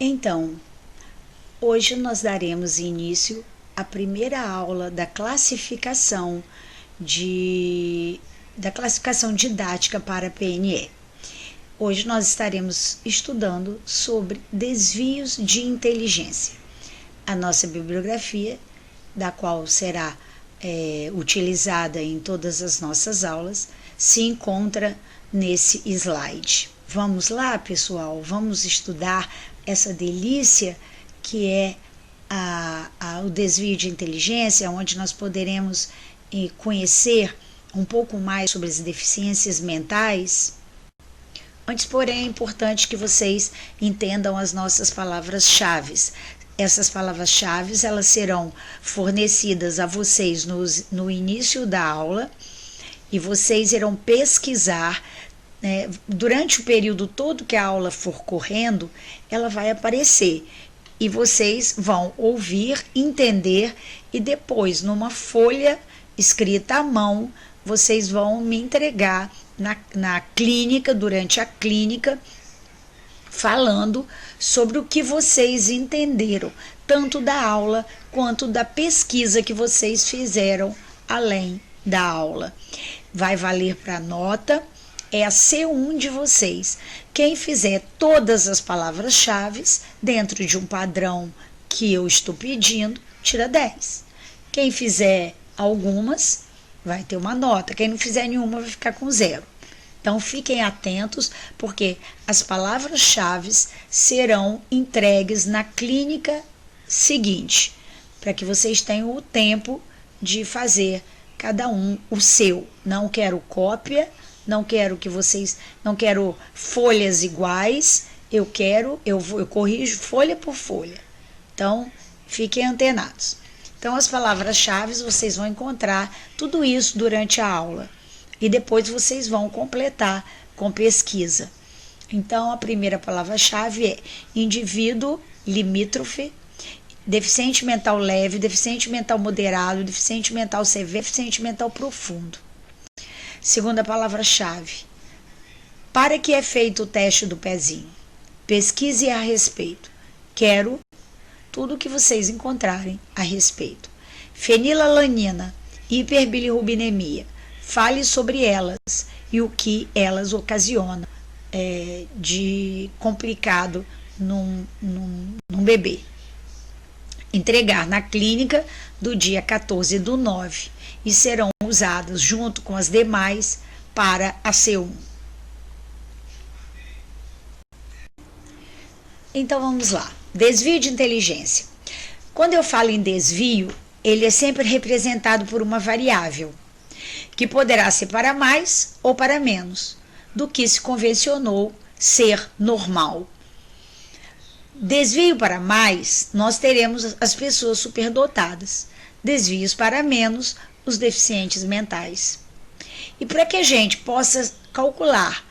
Então, hoje nós daremos início à primeira aula da classificação didática para PNE. Hoje nós estaremos estudando sobre desvios de inteligência. A nossa bibliografia, da qual será utilizada em todas as nossas aulas, se encontra nesse slide. Vamos lá, pessoal, vamos estudar essa delícia que é o desvio de inteligência, onde nós poderemos conhecer um pouco mais sobre as deficiências mentais. Antes, porém, é importante que vocês entendam as nossas palavras-chave. Essas palavras-chave elas serão fornecidas a vocês no início da aula e vocês irão pesquisar. Durante o período todo que a aula for correndo, ela vai aparecer e vocês vão ouvir, entender e depois, numa folha escrita à mão, vocês vão me entregar na clínica, durante a clínica, falando sobre o que vocês entenderam, tanto da aula quanto da pesquisa que vocês fizeram além da aula. Vai valer para nota, é a C1 de vocês. Quem fizer todas as palavras-chave dentro de um padrão que eu estou pedindo, tira 10. Quem fizer algumas, vai ter uma nota. Quem não fizer nenhuma, vai ficar com 0. Então, fiquem atentos, porque as palavras-chave serão entregues na clínica seguinte, para que vocês tenham o tempo de fazer cada um o seu. Não quero cópia, não quero folhas iguais, eu corrijo folha por folha. Então, fiquem antenados. Então, as palavras-chave vocês vão encontrar tudo isso durante a aula. E depois vocês vão completar com pesquisa. Então, a primeira palavra-chave é indivíduo limítrofe, deficiente mental leve, deficiente mental moderado, deficiente mental severo, deficiente mental profundo. Segunda palavra-chave, para que é feito o teste do pezinho? Pesquise a respeito. Quero tudo o que vocês encontrarem a respeito. Fenilalanina, hiperbilirrubinemia. Fale sobre elas e o que elas ocasionam de complicado num bebê. Entregar na clínica do dia 14/9 e serão usadas junto com as demais para a C1. Então vamos lá. Desvio de inteligência. Quando eu falo em desvio, ele é sempre representado por uma variável, que poderá ser para mais ou para menos do que se convencionou ser normal. Desvio para mais, nós teremos as pessoas superdotadas. Desvios para menos, os deficientes mentais. E para que a gente possa calcular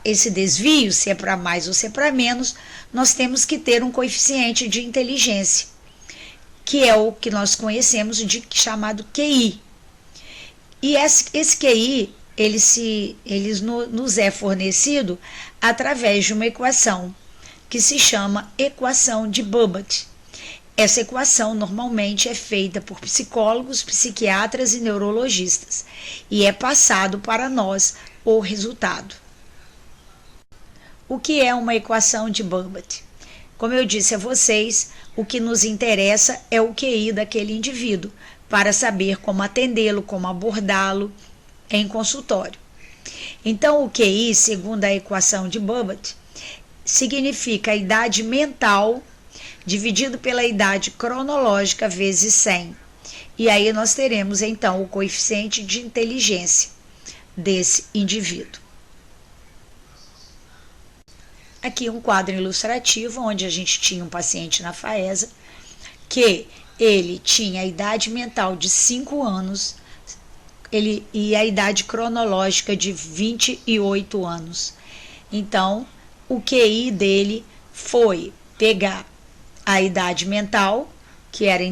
esse desvio, se é para mais ou se é para menos, nós temos que ter um coeficiente de inteligência, que é o que nós conhecemos chamado QI. E esse QI, ele nos é fornecido através de uma equação, que se chama equação de Burbach. Essa equação normalmente é feita por psicólogos, psiquiatras e neurologistas, e é passado para nós o resultado. O que é uma equação de Burbach? Como eu disse a vocês, o que nos interessa é o QI daquele indivíduo, para saber como atendê-lo, como abordá-lo em consultório. Então, o QI, segundo a equação de Burbach, significa a idade mental dividido pela idade cronológica vezes 100. E aí nós teremos, então, o coeficiente de inteligência desse indivíduo. Aqui um quadro ilustrativo, onde a gente tinha um paciente na FAESA, que ele tinha a idade mental de 5 anos e a idade cronológica de 28 anos. Então, o QI dele foi pegar a idade mental, que era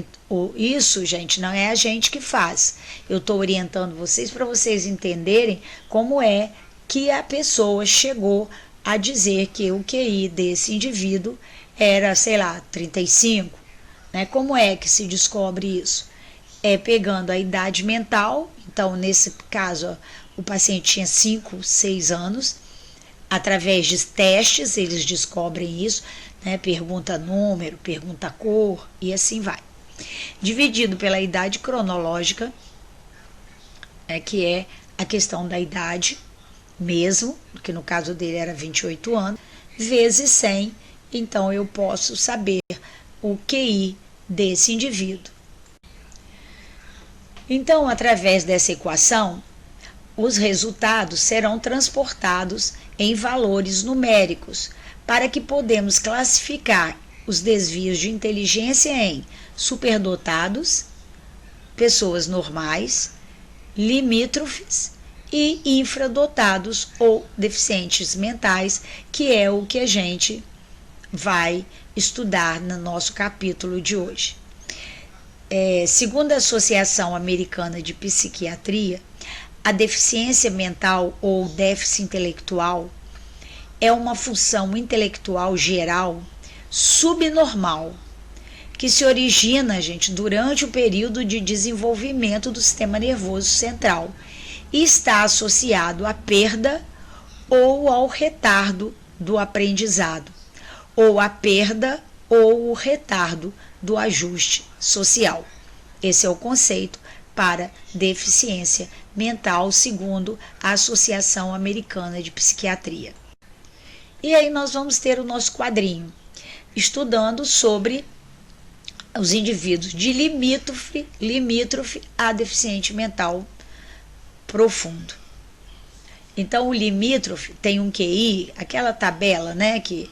isso, gente, não é a gente que faz. Eu estou orientando vocês para vocês entenderem como é que a pessoa chegou a dizer que o QI desse indivíduo era, sei lá, 35. Né? Como é que se descobre isso? É pegando a idade mental. Então, nesse caso, o paciente tinha 5, 6 anos. Através de testes, eles descobrem isso, né? Pergunta número, pergunta cor e assim vai. Dividido pela idade cronológica, que é a questão da idade mesmo, que no caso dele era 28 anos, vezes 100, então eu posso saber o QI desse indivíduo. Então, através dessa equação, os resultados serão transportados em valores numéricos, para que podemos classificar os desvios de inteligência em superdotados, pessoas normais, limítrofes e infradotados ou deficientes mentais, que é o que a gente vai estudar no nosso capítulo de hoje. Segundo a Associação Americana de Psiquiatria, a deficiência mental ou déficit intelectual é uma função intelectual geral subnormal, que se origina, gente, durante o período de desenvolvimento do sistema nervoso central e está associado à perda ou ao retardo do aprendizado, ou à perda ou o retardo do ajuste social. Esse é o conceito para deficiência mental, segundo a Associação Americana de Psiquiatria. E aí nós vamos ter o nosso quadrinho, estudando sobre os indivíduos de limítrofe a deficiente mental profundo. Então, o limítrofe tem um QI, aquela tabela, né, que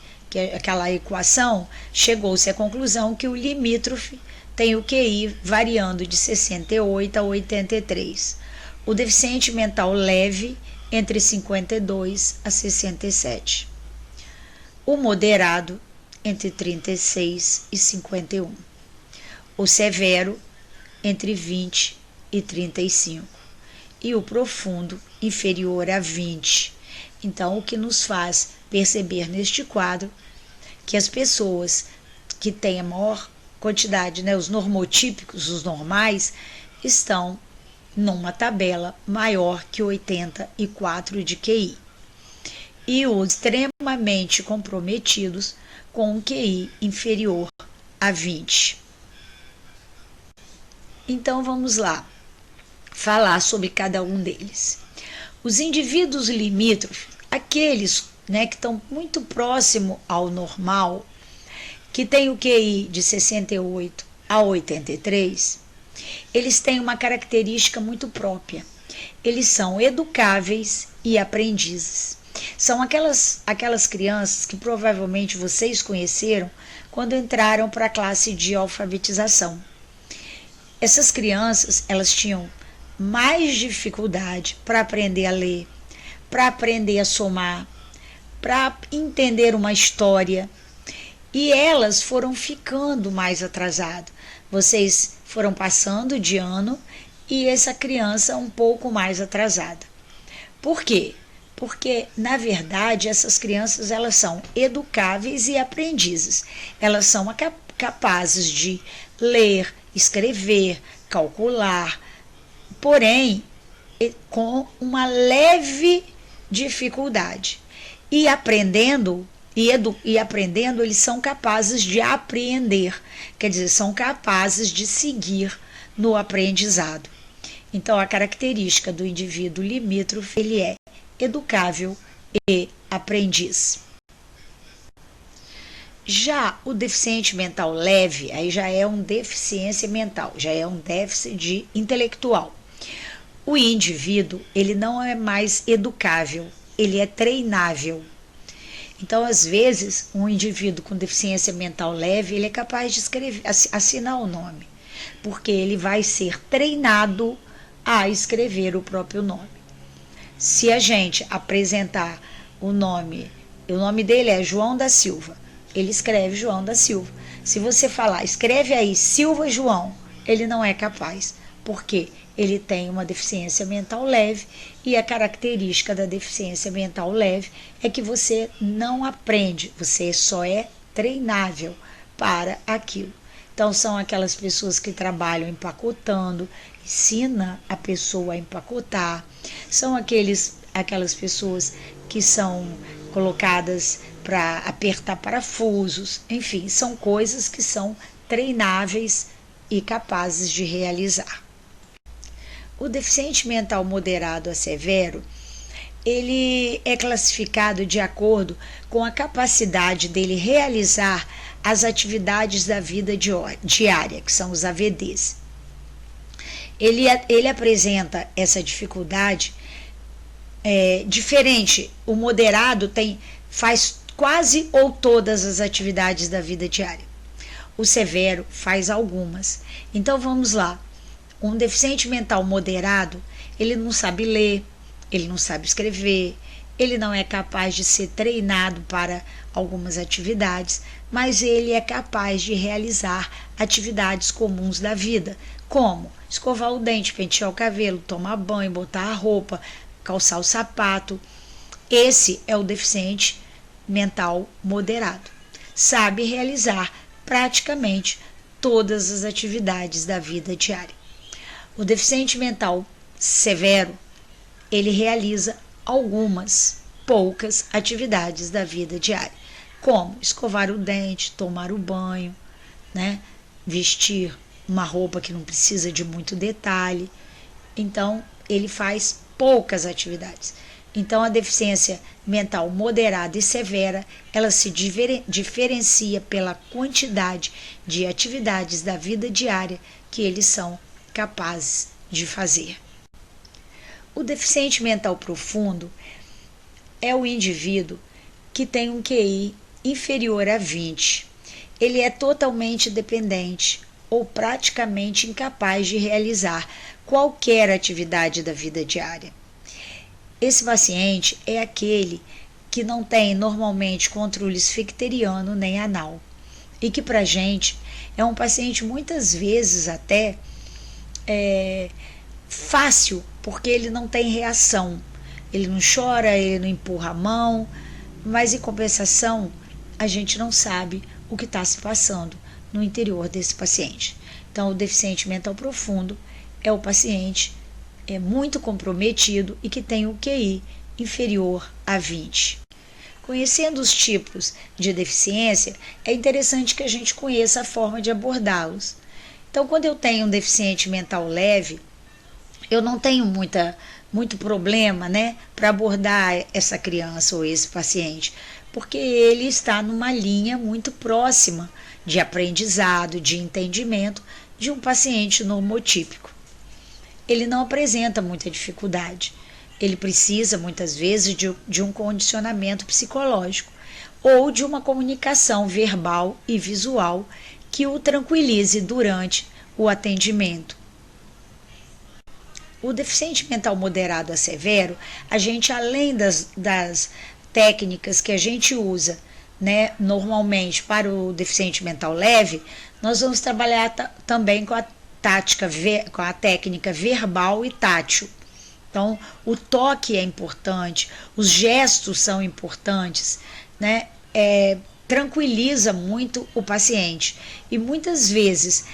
aquela equação, chegou-se à conclusão que o limítrofe tem o QI variando de 68 a 83. O deficiente mental leve entre 52 a 67. O moderado entre 36 e 51. O severo entre 20 e 35. E o profundo inferior a 20. Então, o que nos faz perceber neste quadro que as pessoas que têm a maior quantidade, né, os normotípicos, os normais, estão numa tabela maior que 84 de QI. E os extremamente comprometidos com um QI inferior a 20. Então, vamos lá falar sobre cada um deles. Os indivíduos limítrofes, aqueles, né, que estão muito próximo ao normal, que tem o QI de 68 a 83, eles têm uma característica muito própria. Eles são educáveis e aprendizes. São aquelas crianças que provavelmente vocês conheceram quando entraram para a classe de alfabetização. Essas crianças, elas tinham mais dificuldade para aprender a ler, para aprender a somar, para entender uma história, e elas foram ficando mais atrasadas. Vocês foram passando de ano e essa criança um pouco mais atrasada. Por quê? Porque, na verdade, essas crianças, elas são educáveis e aprendizes. Elas são capazes de ler, escrever, calcular, porém, com uma leve dificuldade. E aprendendo, eles são capazes de apreender, quer dizer, são capazes de seguir no aprendizado. Então, a característica do indivíduo limítrofe, ele é educável e aprendiz. Já o deficiente mental leve, aí já é uma deficiência mental, já é um déficit intelectual. O indivíduo, ele não é mais educável, ele é treinável. Então, às vezes, um indivíduo com deficiência mental leve, ele é capaz de escrever, assinar o nome, porque ele vai ser treinado a escrever o próprio nome. Se a gente apresentar o nome dele é João da Silva, ele escreve João da Silva. Se você falar, escreve aí Silva João, ele não é capaz, porque ele tem uma deficiência mental leve e a característica da deficiência mental leve é que você não aprende, você só é treinável para aquilo. Então, são aquelas pessoas que trabalham empacotando, ensina a pessoa a empacotar, são aquelas pessoas que são colocadas para apertar parafusos, enfim, são coisas que são treináveis e capazes de realizar. O deficiente mental moderado a severo, ele é classificado de acordo com a capacidade dele realizar as atividades da vida diária, que são os AVDs. Ele apresenta essa dificuldade diferente. O moderado faz quase ou todas as atividades da vida diária. O severo faz algumas. Então vamos lá. Um deficiente mental moderado, ele não sabe ler, ele não sabe escrever, ele não é capaz de ser treinado para algumas atividades, mas ele é capaz de realizar atividades comuns da vida, como escovar o dente, pentear o cabelo, tomar banho, botar a roupa, calçar o sapato. Esse é o deficiente mental moderado. Sabe realizar praticamente todas as atividades da vida diária. O deficiente mental severo, ele realiza poucas atividades da vida diária, como escovar o dente, tomar o banho, vestir uma roupa que não precisa de muito detalhe. Então, ele faz poucas atividades. Então, a deficiência mental moderada e severa, ela se diferencia pela quantidade de atividades da vida diária que eles são capazes de fazer. O deficiente mental profundo é o indivíduo que tem um QI inferior a 20. Ele é totalmente dependente ou praticamente incapaz de realizar qualquer atividade da vida diária. Esse paciente é aquele que não tem normalmente controle esficteriano nem anal e que para a gente é um paciente muitas vezes até fácil, porque ele não tem reação, ele não chora, ele não empurra a mão, mas em compensação a gente não sabe o que está se passando no interior desse paciente. Então, o deficiente mental profundo é o paciente muito comprometido e que tem o QI inferior a 20. Conhecendo os tipos de deficiência, é interessante que a gente conheça a forma de abordá-los. Então, quando eu tenho um deficiente mental leve, eu não tenho muito problema, para abordar essa criança ou esse paciente, porque ele está numa linha muito próxima de aprendizado, de entendimento de um paciente normotípico. Ele não apresenta muita dificuldade. Ele precisa, muitas vezes, de um condicionamento psicológico ou de uma comunicação verbal e visual que o tranquilize durante o atendimento. O deficiente mental moderado a severo, a gente, além das técnicas que a gente usa, normalmente para o deficiente mental leve, nós vamos trabalhar também com a técnica verbal e tátil. Então, o toque é importante, os gestos são importantes, tranquiliza muito o paciente. E muitas vezes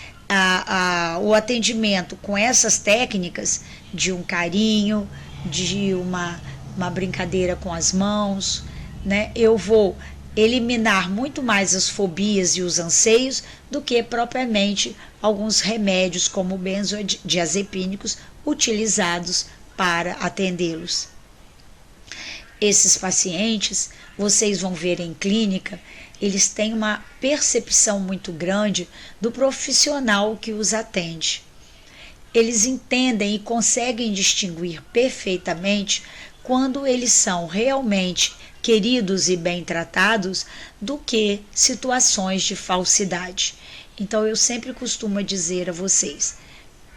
o atendimento com essas técnicas de um carinho, de uma brincadeira com as mãos, eu vou eliminar muito mais as fobias e os anseios do que propriamente alguns remédios como benzodiazepínicos utilizados para atendê-los. Esses pacientes, vocês vão ver em clínica, eles têm uma percepção muito grande do profissional que os atende. Eles entendem e conseguem distinguir perfeitamente quando eles são realmente queridos e bem tratados do que situações de falsidade. Então, eu sempre costumo dizer a vocês,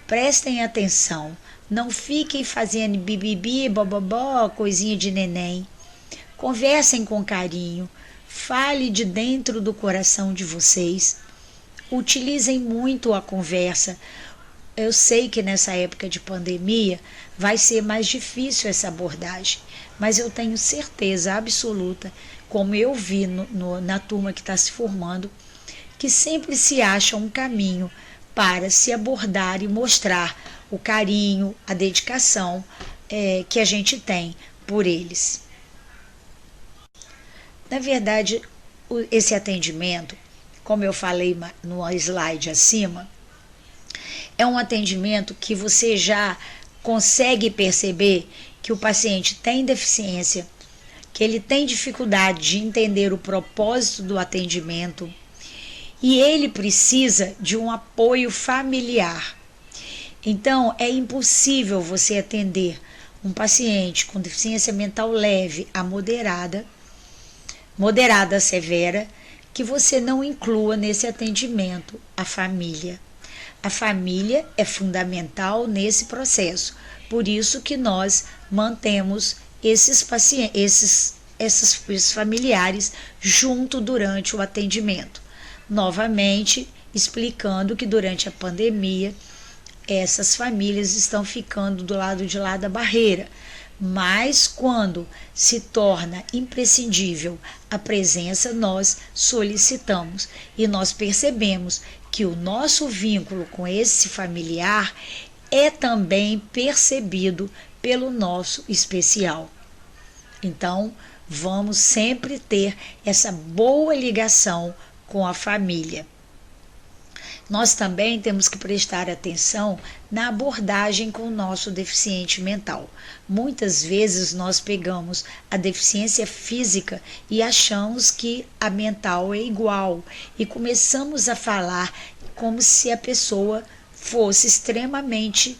prestem atenção, não fiquem fazendo bibibi, bobobó, coisinha de neném. Conversem com carinho, fale de dentro do coração de vocês, utilizem muito a conversa. eu sei que nessa época de pandemia vai ser mais difícil essa abordagem, mas eu tenho certeza absoluta, como eu vi na turma que está se formando, que sempre se acha um caminho para se abordar e mostrar o carinho, a dedicação que a gente tem por eles. Na verdade, esse atendimento, como eu falei no slide acima, é um atendimento que você já consegue perceber que o paciente tem deficiência, que ele tem dificuldade de entender o propósito do atendimento e ele precisa de um apoio familiar. Então, é impossível você atender um paciente com deficiência mental leve a moderada a severa, que você não inclua nesse atendimento a família. A família é fundamental nesse processo, por isso que nós mantemos esses pacientes, esses familiares junto durante o atendimento. Novamente, explicando que durante a pandemia, essas famílias estão ficando do lado de lá da barreira, mas quando se torna imprescindível a presença, nós solicitamos e nós percebemos que o nosso vínculo com esse familiar é também percebido pelo nosso especial. Então, vamos sempre ter essa boa ligação com a família. Nós também temos que prestar atenção na abordagem com o nosso deficiente mental. Muitas vezes nós pegamos a deficiência física e achamos que a mental é igual e começamos a falar como se a pessoa fosse extremamente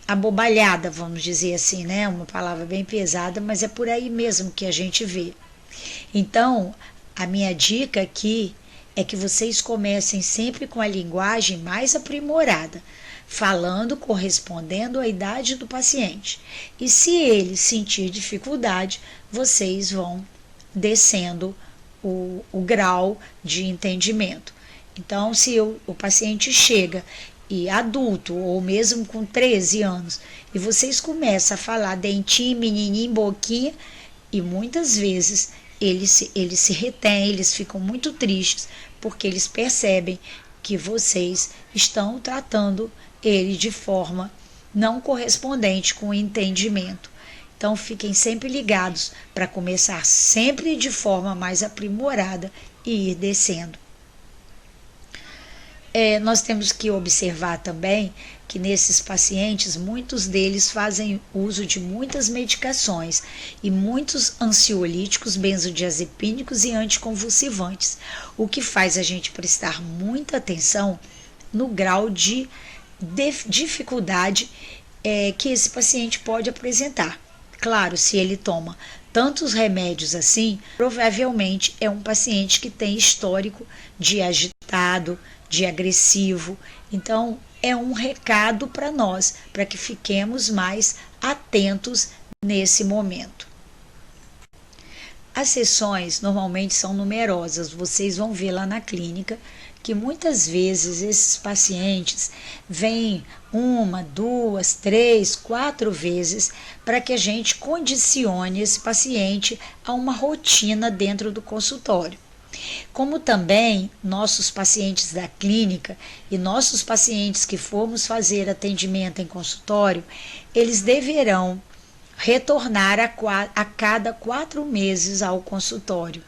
abobalhada, vamos dizer assim, né? Uma palavra bem pesada, mas é por aí mesmo que a gente vê. Então, a minha dica aqui é que vocês comecem sempre com a linguagem mais aprimorada, falando correspondendo à idade do paciente. E se ele sentir dificuldade, vocês vão descendo o grau de entendimento. Então, se o paciente chega e adulto, ou mesmo com 13 anos, e vocês começam a falar dentinho, menininho, boquinha, e muitas vezes eles se retêm, eles ficam muito tristes, porque eles percebem que vocês estão tratando ele de forma não correspondente com o entendimento. Então, fiquem sempre ligados para começar sempre de forma mais aprimorada e ir descendo. Nós temos que observar também que nesses pacientes, muitos deles fazem uso de muitas medicações e muitos ansiolíticos, benzodiazepínicos e anticonvulsivantes, o que faz a gente prestar muita atenção no grau de dificuldade que esse paciente pode apresentar. Claro, se ele toma tantos remédios assim, provavelmente é um paciente que tem histórico de agitado, de agressivo. Então, é um recado para nós, para que fiquemos mais atentos nesse momento. As sessões normalmente são numerosas, vocês vão ver lá na clínica que muitas vezes esses pacientes vêm 1, 2, 3, 4 vezes para que a gente condicione esse paciente a uma rotina dentro do consultório. Como também nossos pacientes da clínica e nossos pacientes que formos fazer atendimento em consultório, eles deverão retornar a cada 4 meses ao consultório,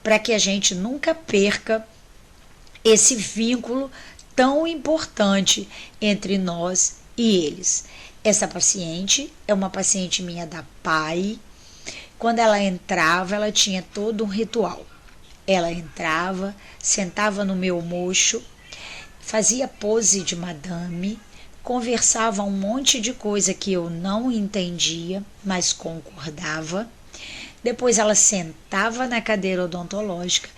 para que a gente nunca perca esse vínculo tão importante entre nós e eles. Essa paciente é uma paciente minha da PAI. Quando ela entrava, ela tinha todo um ritual. Ela entrava, sentava no meu mocho, fazia pose de madame, conversava um monte de coisa que eu não entendia, mas concordava. Depois ela sentava na cadeira odontológica,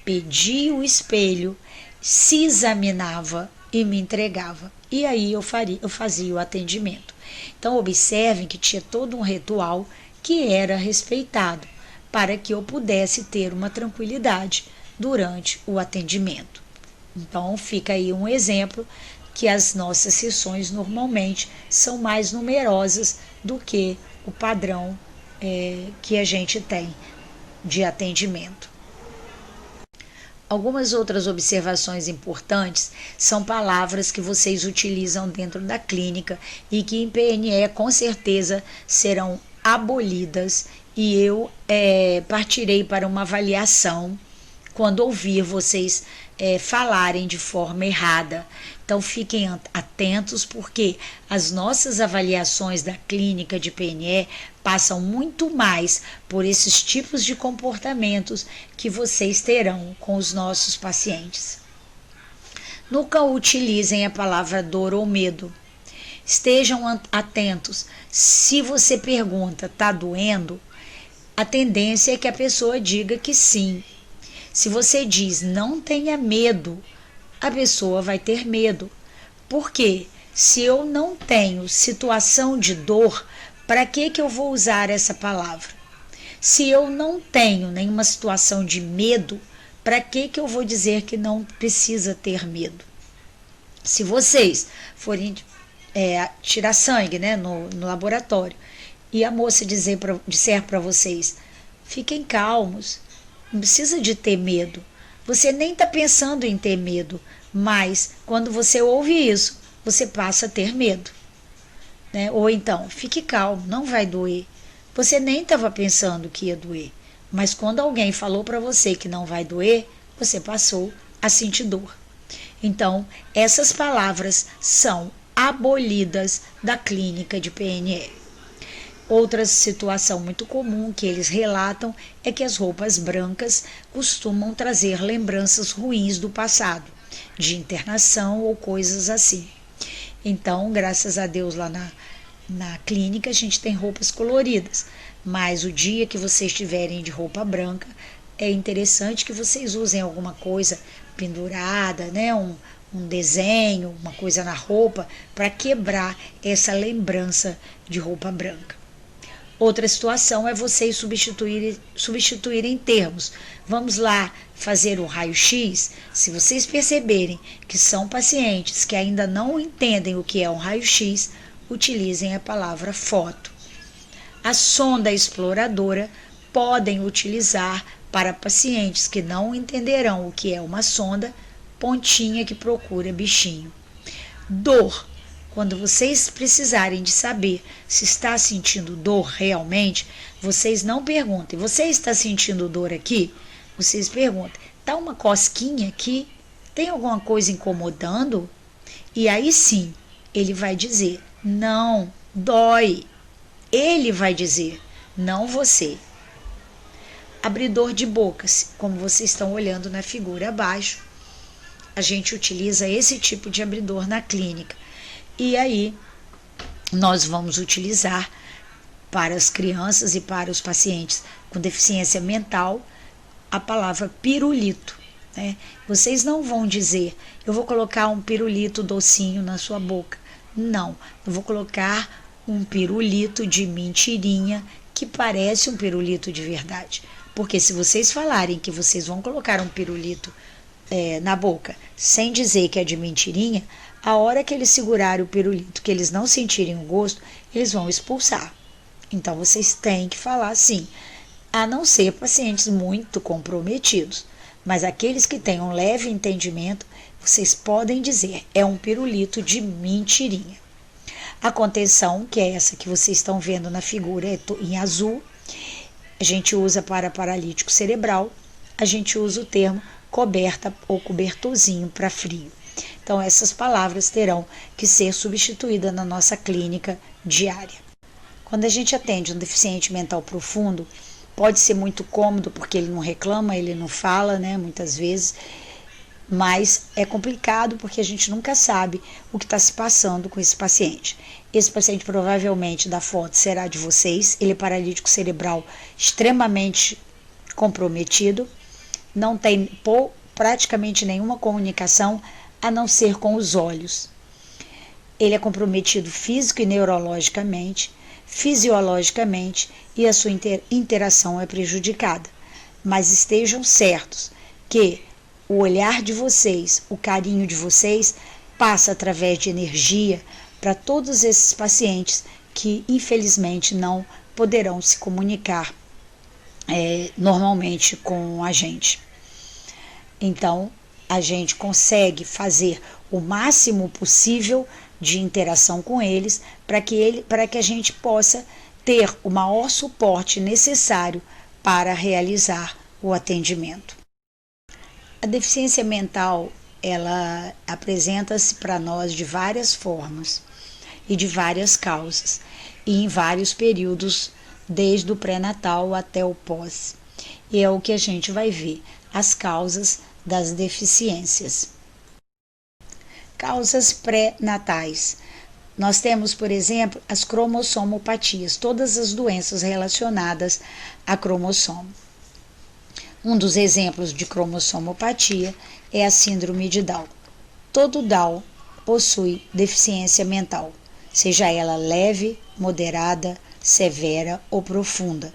pedia o espelho, se examinava e me entregava. E aí eu fazia o atendimento. Então observem que tinha todo um ritual que era respeitado, para que eu pudesse ter uma tranquilidade durante o atendimento. Então fica aí um exemplo que as nossas sessões normalmente são mais numerosas do que o padrão que a gente tem de atendimento. Algumas outras observações importantes são palavras que vocês utilizam dentro da clínica e que em PNE com certeza serão abolidas, e eu partirei para uma avaliação quando ouvir vocês falarem de forma errada. Então fiquem atentos, porque as nossas avaliações da clínica de PNE passam muito mais por esses tipos de comportamentos que vocês terão com os nossos pacientes. Nunca utilizem a palavra dor ou medo. Estejam atentos. Se você pergunta, tá doendo? A tendência é que a pessoa diga que sim. Se você diz não tenha medo, a pessoa vai ter medo. Por quê? Se eu não tenho situação de dor, para que eu vou usar essa palavra? Se eu não tenho nenhuma situação de medo, para que eu vou dizer que não precisa ter medo? Se vocês forem tirar sangue, né, no laboratório, e a moça disser para vocês, fiquem calmos, não precisa de ter medo. Você nem está pensando em ter medo, mas quando você ouve isso, você passa a ter medo. Né? Ou então, fique calmo, não vai doer. Você nem estava pensando que ia doer, mas quando alguém falou para você que não vai doer, você passou a sentir dor. Então, essas palavras são abolidas da clínica de PNE. Outra situação muito comum que eles relatam é que as roupas brancas costumam trazer lembranças ruins do passado, de internação ou coisas assim. Então, graças a Deus, lá na clínica a gente tem roupas coloridas, mas o dia que vocês estiverem de roupa branca, é interessante que vocês usem alguma coisa pendurada, né? Um desenho, uma coisa na roupa, para quebrar essa lembrança de roupa branca. Outra situação é vocês substituírem termos. Vamos lá fazer um raio-x. Se vocês perceberem que são pacientes que ainda não entendem o que é um raio-x, utilizem a palavra foto. A sonda exploradora podem utilizar para pacientes que não entenderão o que é uma sonda, pontinha que procura bichinho. Dor. Quando vocês precisarem de saber se está sentindo dor realmente, vocês não perguntem, você está sentindo dor aqui? Vocês perguntam, está uma cosquinha aqui? Tem alguma coisa incomodando? E aí sim, ele vai dizer, não, dói. Ele vai dizer, não você. Abridor de bocas, como vocês estão olhando na figura abaixo, a gente utiliza esse tipo de abridor na clínica. E aí, nós vamos utilizar para as crianças e para os pacientes com deficiência mental a palavra pirulito. Né? Vocês não vão dizer, eu vou colocar um pirulito docinho na sua boca. Não, eu vou colocar um pirulito de mentirinha que parece um pirulito de verdade. Porque se vocês falarem que vocês vão colocar um pirulito na boca sem dizer que é de mentirinha, a hora que eles segurarem o pirulito, que eles não sentirem o gosto, eles vão expulsar. Então, vocês têm que falar assim, a não ser pacientes muito comprometidos. Mas aqueles que têm um leve entendimento, vocês podem dizer, é um pirulito de mentirinha. A contenção, que é essa que vocês estão vendo na figura em azul, a gente usa para paralítico cerebral, a gente usa o termo coberta ou cobertorzinho para frio. Então, essas palavras terão que ser substituídas na nossa clínica diária. Quando a gente atende um deficiente mental profundo, pode ser muito cômodo, porque ele não reclama, ele não fala, né, muitas vezes, mas é complicado porque a gente nunca sabe o que está se passando com esse paciente. Esse paciente provavelmente da foto será de vocês, ele é paralítico cerebral extremamente comprometido, não tem praticamente nenhuma comunicação a não ser com os olhos. Ele é comprometido físico e neurologicamente, fisiologicamente, e a sua interação é prejudicada. Mas estejam certos que o olhar de vocês, o carinho de vocês, passa através de energia para todos esses pacientes que infelizmente não poderão se comunicar normalmente com a gente. Então, a gente consegue fazer o máximo possível de interação com eles para que a gente possa ter o maior suporte necessário para realizar o atendimento. A deficiência mental, ela apresenta-se para nós de várias formas e de várias causas e em vários períodos, desde o pré-natal até o pós. E é o que a gente vai ver, as causas das deficiências. Causas pré-natais. Nós temos, por exemplo, as cromossomopatias, todas as doenças relacionadas a cromossomo. Um dos exemplos de cromossomopatia é a síndrome de Down. Todo Down possui deficiência mental, seja ela leve, moderada, severa ou profunda.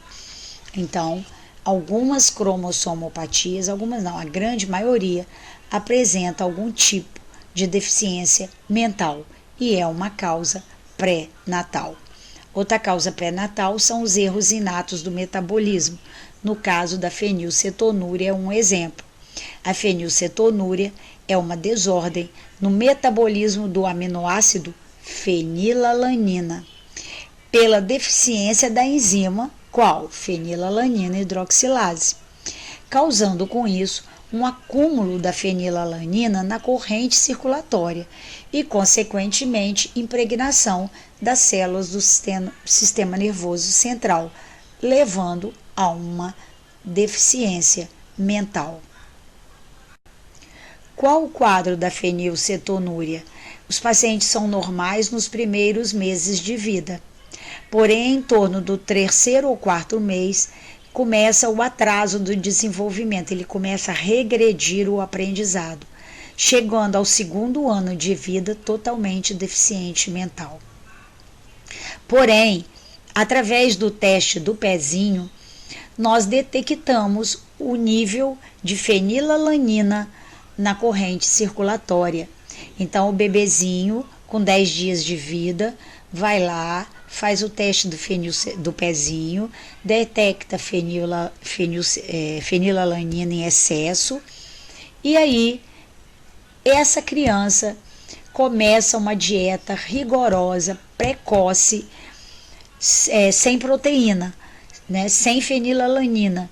Então, algumas cromossomopatias, algumas não, a grande maioria, apresenta algum tipo de deficiência mental e é uma causa pré-natal. Outra causa pré-natal são os erros inatos do metabolismo. No caso da fenilcetonúria é um exemplo. A fenilcetonúria é uma desordem no metabolismo do aminoácido fenilalanina, pela deficiência da enzima, qual? Fenilalanina hidroxilase, causando com isso um acúmulo da fenilalanina na corrente circulatória e, consequentemente, impregnação das células do sistema nervoso central, levando a uma deficiência mental. Qual o quadro da fenilcetonúria? Os pacientes são normais nos primeiros meses de vida, porém, em torno do 3º ou 4º mês, começa o atraso do desenvolvimento, ele começa a regredir o aprendizado, chegando ao 2º ano de vida totalmente deficiente mental. Porém, através do teste do pezinho, nós detectamos o nível de fenilalanina na corrente circulatória. Então, o bebezinho, com 10 dias de vida, vai lá, faz o teste do pezinho, detecta fenilalanina em excesso, e aí essa criança começa uma dieta rigorosa, precoce, sem proteína, né, sem fenilalanina.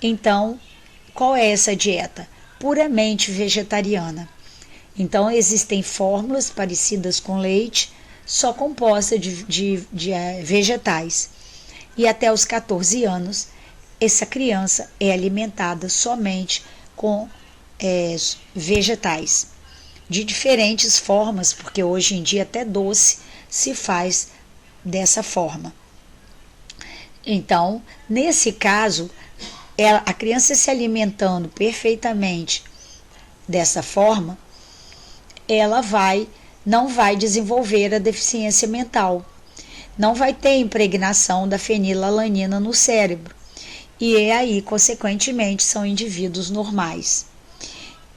Então, qual é essa dieta? Puramente vegetariana. Então, existem fórmulas parecidas com leite, só composta de vegetais. E até os 14 anos, essa criança é alimentada somente com vegetais, de diferentes formas, porque hoje em dia até doce se faz dessa forma. Então, nesse caso, a criança se alimentando perfeitamente dessa forma, ela não vai desenvolver a deficiência mental, não vai ter impregnação da fenilalanina no cérebro, e aí, consequentemente, são indivíduos normais.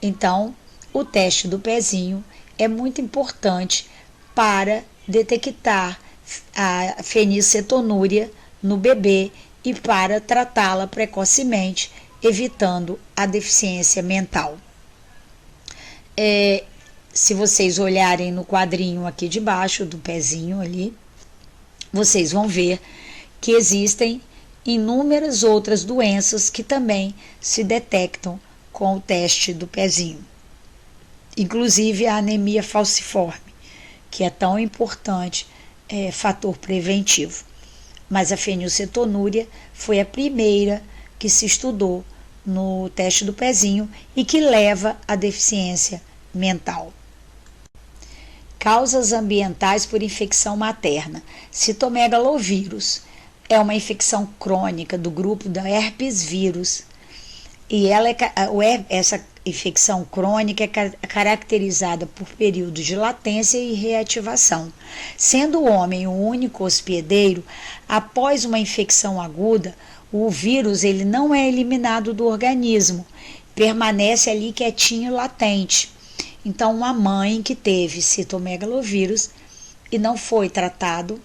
Então, o teste do pezinho é muito importante para detectar a fenilcetonúria no bebê e para tratá-la precocemente, evitando a deficiência mental. Se vocês olharem no quadrinho aqui de baixo do pezinho ali, vocês vão ver que existem inúmeras outras doenças que também se detectam com o teste do pezinho. Inclusive a anemia falciforme, que é tão importante, fator preventivo. Mas a fenilcetonúria foi a primeira que se estudou no teste do pezinho e que leva à deficiência mental. Causas ambientais por infecção materna. Citomegalovírus é uma infecção crônica do grupo da herpes vírus. E essa infecção crônica é caracterizada por períodos de latência e reativação. Sendo o homem o único hospedeiro, após uma infecção aguda, o vírus ele não é eliminado do organismo, permanece ali quietinho, latente. Então, uma mãe que teve citomegalovírus e não foi tratado,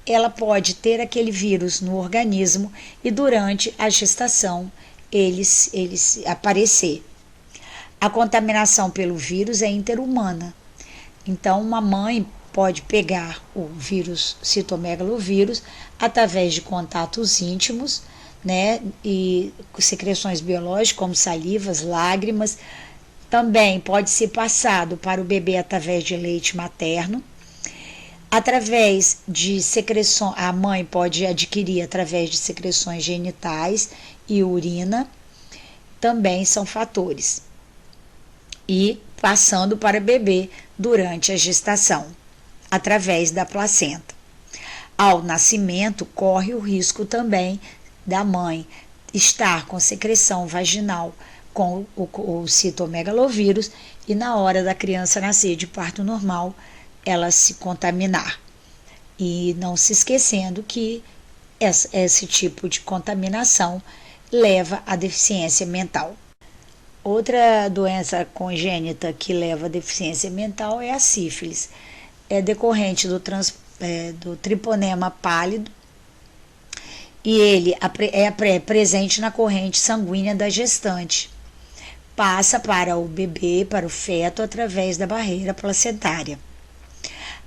ela pode ter aquele vírus no organismo e durante a gestação ele aparecer. A contaminação pelo vírus é interhumana. Então, uma mãe pode pegar o vírus citomegalovírus através de contatos íntimos, né, e secreções biológicas como salivas, lágrimas. Também pode ser passado para o bebê através de leite materno. Através de secreção, a mãe pode adquirir através de secreções genitais e urina, também são fatores. E passando para o bebê durante a gestação, através da placenta. Ao nascimento, corre o risco também da mãe estar com secreção vaginal com o citomegalovírus e na hora da criança nascer de parto normal, ela se contaminar. E não se esquecendo que esse tipo de contaminação leva à deficiência mental. Outra doença congênita que leva à deficiência mental é a sífilis. É decorrente do triponema pálido e ele é presente na corrente sanguínea da gestante. Passa para o bebê, para o feto, através da barreira placentária.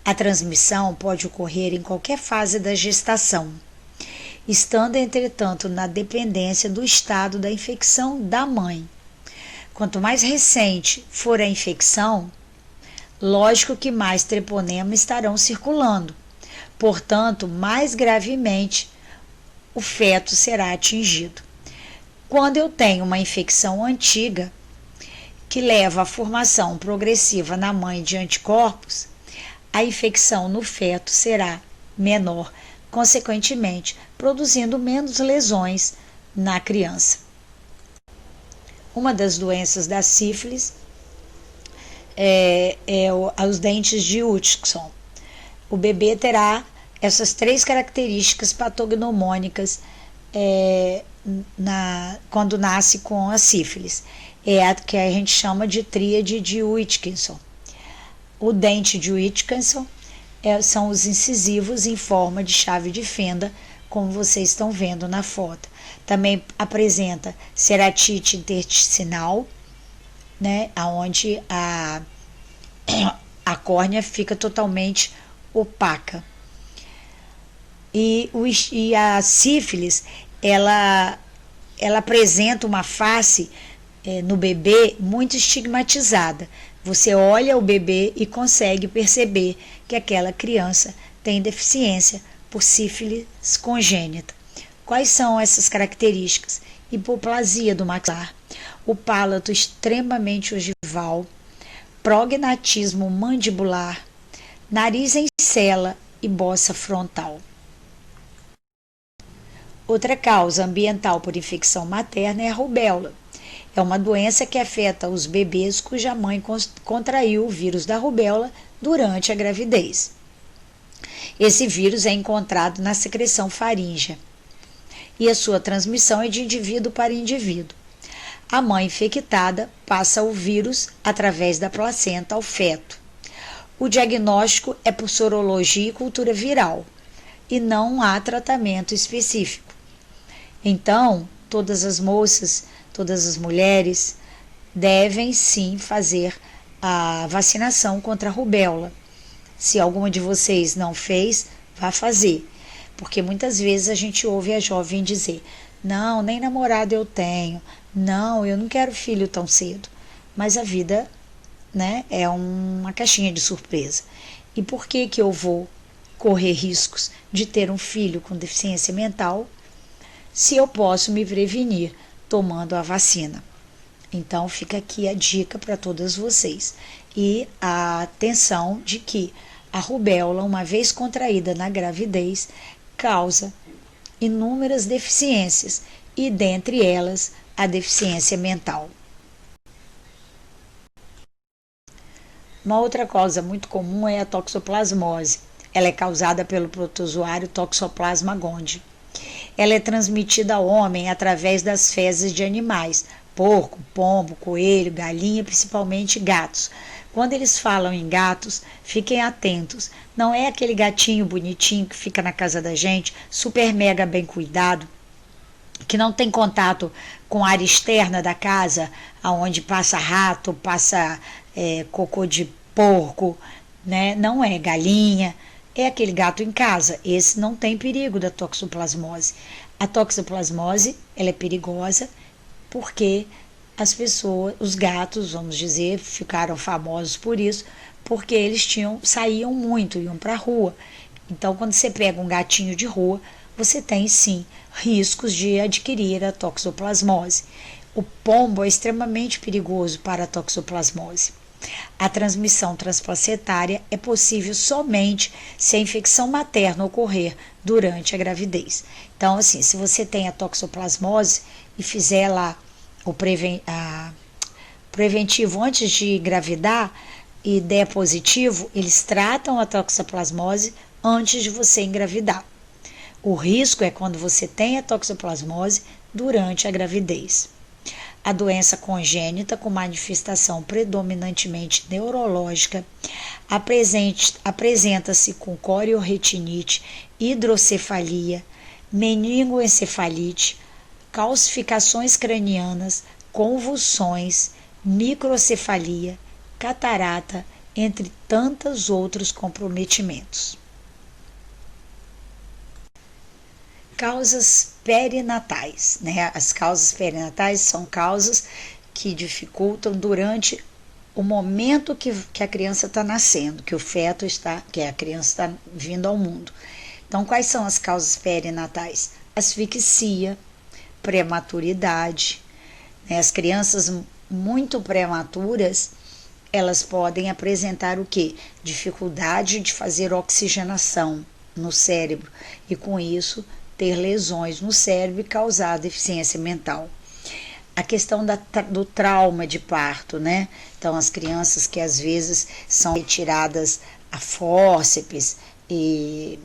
A transmissão pode ocorrer em qualquer fase da gestação, estando, entretanto, na dependência do estado da infecção da mãe. Quanto mais recente for a infecção, lógico que mais treponema estarão circulando. Portanto, mais gravemente o feto será atingido. Quando eu tenho uma infecção antiga, que leva à formação progressiva na mãe de anticorpos, a infecção no feto será menor, consequentemente, produzindo menos lesões na criança. Uma das doenças da sífilis é os dentes de Hutchinson. O bebê terá essas 3 características patognomônicas quando nasce com a sífilis. É a que a gente chama de tríade de Hutchinson. O dente de Hutchinson são os incisivos em forma de chave de fenda, como vocês estão vendo na foto. Também apresenta ceratite intestinal, né, onde a córnea fica totalmente opaca. E a sífilis, ela apresenta uma face no bebê muito estigmatizada. Você olha o bebê e consegue perceber que aquela criança tem deficiência por sífilis congênita. Quais são essas características? Hipoplasia do maxilar, o palato extremamente ogival, prognatismo mandibular, nariz em sela e bossa frontal. Outra causa ambiental por infecção materna é a rubéola. É uma doença que afeta os bebês cuja mãe contraiu o vírus da rubéola durante a gravidez. Esse vírus é encontrado na secreção faríngea e a sua transmissão é de indivíduo para indivíduo. A mãe infectada passa o vírus através da placenta ao feto. O diagnóstico é por sorologia e cultura viral e não há tratamento específico. Então, todas as moças, todas as mulheres devem sim fazer a vacinação contra a rubéola. Se alguma de vocês não fez, vá fazer. Porque muitas vezes a gente ouve a jovem dizer: não, nem namorado eu tenho, não, eu não quero filho tão cedo. Mas a vida, né, é uma caixinha de surpresa. E por que eu vou correr riscos de ter um filho com deficiência mental se eu posso me prevenir tomando a vacina? Então fica aqui a dica para todas vocês. E a atenção de que a rubéola, uma vez contraída na gravidez, causa inúmeras deficiências e dentre elas a deficiência mental. Uma outra causa muito comum é a toxoplasmose. Ela é causada pelo protozoário Toxoplasma gondii. Ela é transmitida ao homem através das fezes de animais, porco, pombo, coelho, galinha, principalmente gatos. Quando eles falam em gatos, fiquem atentos. Não é aquele gatinho bonitinho que fica na casa da gente, super mega bem cuidado, que não tem contato com a área externa da casa, aonde passa rato, passa cocô de porco, né? Não é galinha, é aquele gato em casa. Esse não tem perigo da toxoplasmose. A toxoplasmose, ela é perigosa porque as pessoas, os gatos, vamos dizer, ficaram famosos por isso, porque eles saíam muito, iam para a rua. Então, quando você pega um gatinho de rua, você tem sim riscos de adquirir a toxoplasmose. O pombo é extremamente perigoso para a toxoplasmose. A transmissão transplacentária é possível somente se a infecção materna ocorrer durante a gravidez. Então, assim, se você tem a toxoplasmose e fizer lá o preventivo antes de engravidar e der positivo, eles tratam a toxoplasmose antes de você engravidar. O risco é quando você tem a toxoplasmose durante a gravidez. A doença congênita, com manifestação predominantemente neurológica, apresenta-se com corioretinite, hidrocefalia, meningoencefalite, calcificações cranianas, convulsões, microcefalia, catarata, entre tantos outros comprometimentos. Causas perinatais, né? As causas perinatais são causas que dificultam durante o momento que a criança está nascendo, que o feto está, que a criança está vindo ao mundo. Então, quais são as causas perinatais? Asfixia, prematuridade, né? As crianças muito prematuras, elas podem apresentar o quê? Dificuldade de fazer oxigenação no cérebro e com isso ter lesões no cérebro e causar deficiência mental. A questão do trauma de parto, né? Então, as crianças que às vezes são retiradas a fórceps e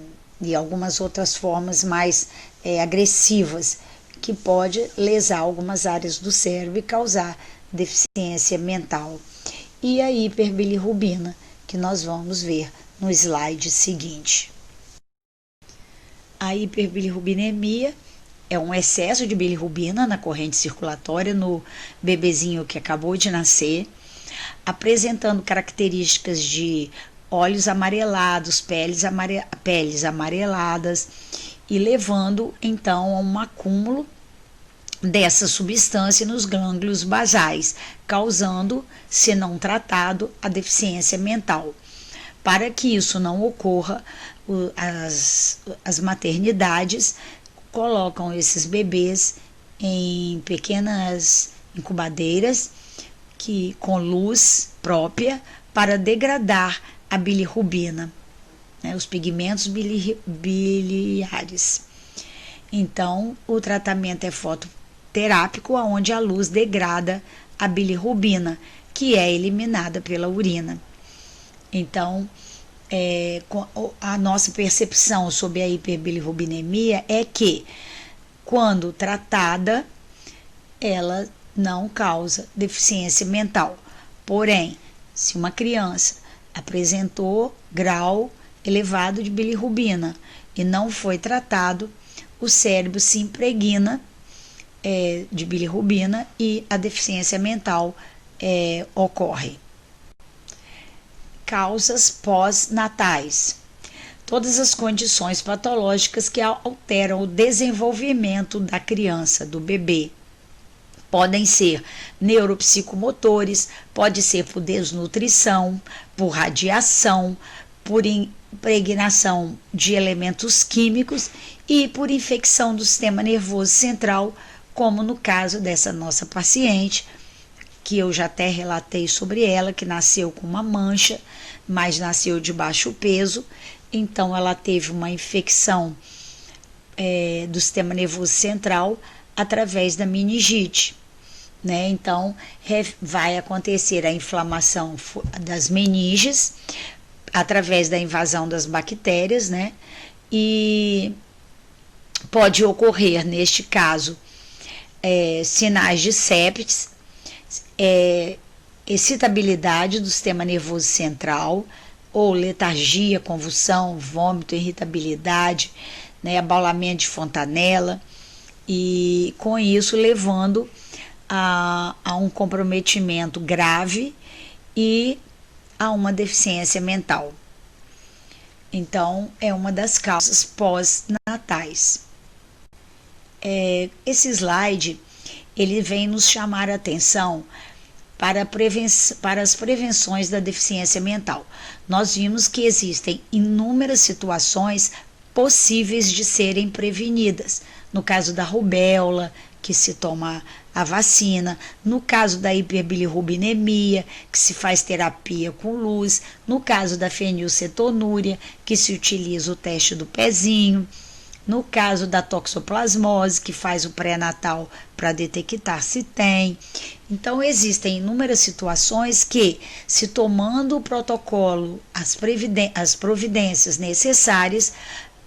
algumas outras formas mais agressivas, que pode lesar algumas áreas do cérebro e causar deficiência mental. E a hiperbilirrubina, que nós vamos ver no slide seguinte. A hiperbilirrubinemia é um excesso de bilirrubina na corrente circulatória no bebezinho que acabou de nascer, apresentando características de olhos amarelados, peles amareladas e levando então a um acúmulo dessa substância nos gânglios basais, causando, se não tratado, a deficiência mental. Para que isso não ocorra, as maternidades colocam esses bebês em pequenas incubadeiras com luz própria para degradar a bilirrubina, né, os pigmentos biliares. Então, o tratamento é fototerápico, onde a luz degrada a bilirrubina, que é eliminada pela urina. Então, a nossa percepção sobre a hiperbilirrubinemia é que, quando tratada, ela não causa deficiência mental. Porém, se uma criança apresentou grau elevado de bilirrubina e não foi tratado, o cérebro se impregna de bilirrubina e a deficiência mental ocorre. Causas pós-natais. Todas as condições patológicas que alteram o desenvolvimento da criança, do bebê. Podem ser neuropsicomotores, pode ser por desnutrição, por radiação, por impregnação de elementos químicos e por infecção do sistema nervoso central, como no caso dessa nossa paciente, que eu já até relatei sobre ela, que nasceu com uma mancha, mas nasceu de baixo peso, então ela teve uma infecção do sistema nervoso central através da meningite, né? Então vai acontecer a inflamação das meninges através da invasão das bactérias, né? E pode ocorrer, neste caso, sinais de sepsis, excitabilidade do sistema nervoso central, ou letargia, convulsão, vômito, irritabilidade, abaulamento de fontanela, e com isso levando a um comprometimento grave e a uma deficiência mental. Então, é uma das causas pós-natais. Esse slide, ele vem nos chamar a atenção para as prevenções da deficiência mental. Nós vimos que existem inúmeras situações possíveis de serem prevenidas. No caso da rubéola, que se toma a vacina, no caso da hiperbilirrubinemia, que se faz terapia com luz, no caso da fenilcetonúria, que se utiliza o teste do pezinho, no caso da toxoplasmose, que faz o pré-natal para detectar se tem. Então, existem inúmeras situações que, se tomando o protocolo, as providências necessárias,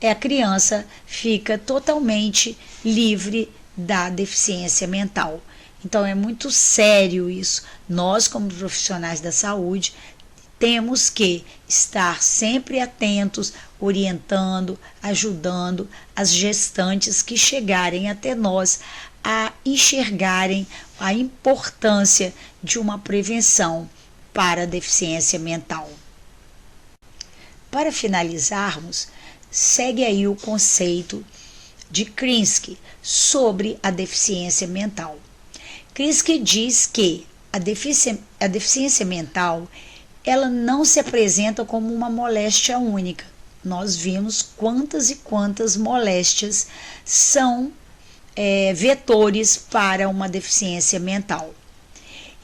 a criança fica totalmente livre da deficiência mental. Então, é muito sério isso. Nós, como profissionais da saúde, temos que estar sempre atentos, orientando, ajudando as gestantes que chegarem até nós a enxergarem a importância de uma prevenção para a deficiência mental. Para finalizarmos, segue aí o conceito de Krinsky sobre a deficiência mental. Krinsky diz que a deficiência mental, ela não se apresenta como uma moléstia única. Nós vimos quantas e quantas moléstias são vetores para uma deficiência mental.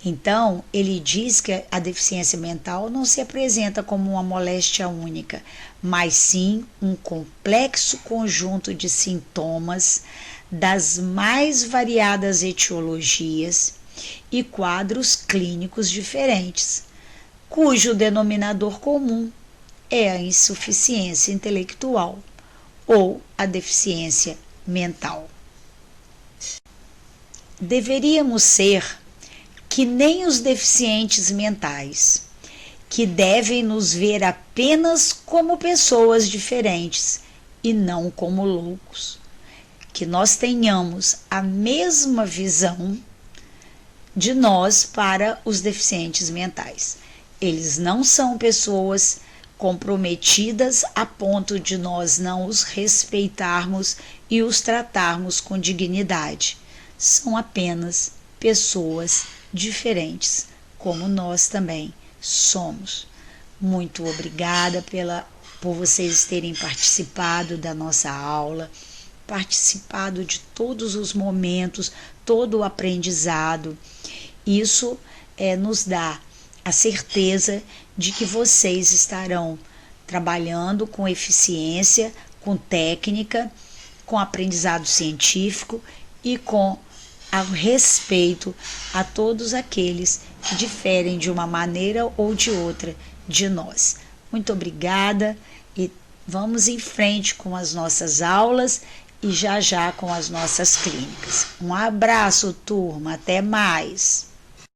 Então, ele diz que a deficiência mental não se apresenta como uma moléstia única, mas sim um complexo conjunto de sintomas das mais variadas etiologias e quadros clínicos diferentes, cujo denominador comum é a insuficiência intelectual ou a deficiência mental. Deveríamos ser que nem os deficientes mentais, que devem nos ver apenas como pessoas diferentes e não como loucos. Que nós tenhamos a mesma visão de nós para os deficientes mentais. Eles não são pessoas comprometidas a ponto de nós não os respeitarmos e os tratarmos com dignidade. São apenas pessoas diferentes, como nós também somos. Muito obrigada por vocês terem participado da nossa aula, participado de todos os momentos, todo o aprendizado. Isso nos dá a certeza de que vocês estarão trabalhando com eficiência, com técnica, com aprendizado científico e com respeito a todos aqueles que diferem de uma maneira ou de outra de nós. Muito obrigada e vamos em frente com as nossas aulas e já com as nossas clínicas. Um abraço, turma, até mais!